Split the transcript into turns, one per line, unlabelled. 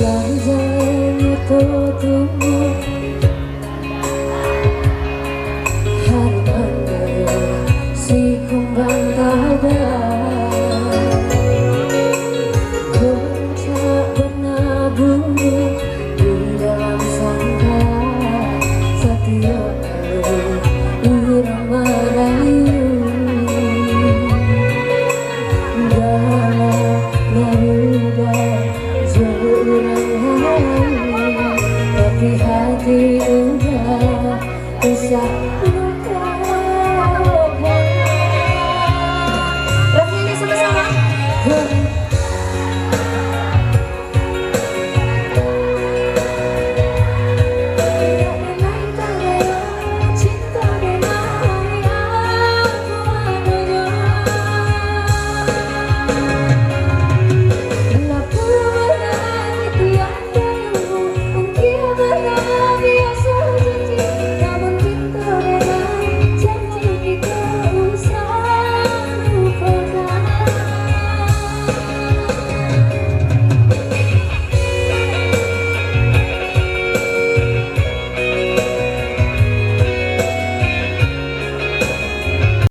Lanjanya tutumu harapannya si kumbang tabah puncak bernabur di dalam sangka setiap irama merayu dalam merubah tapi hati udah usah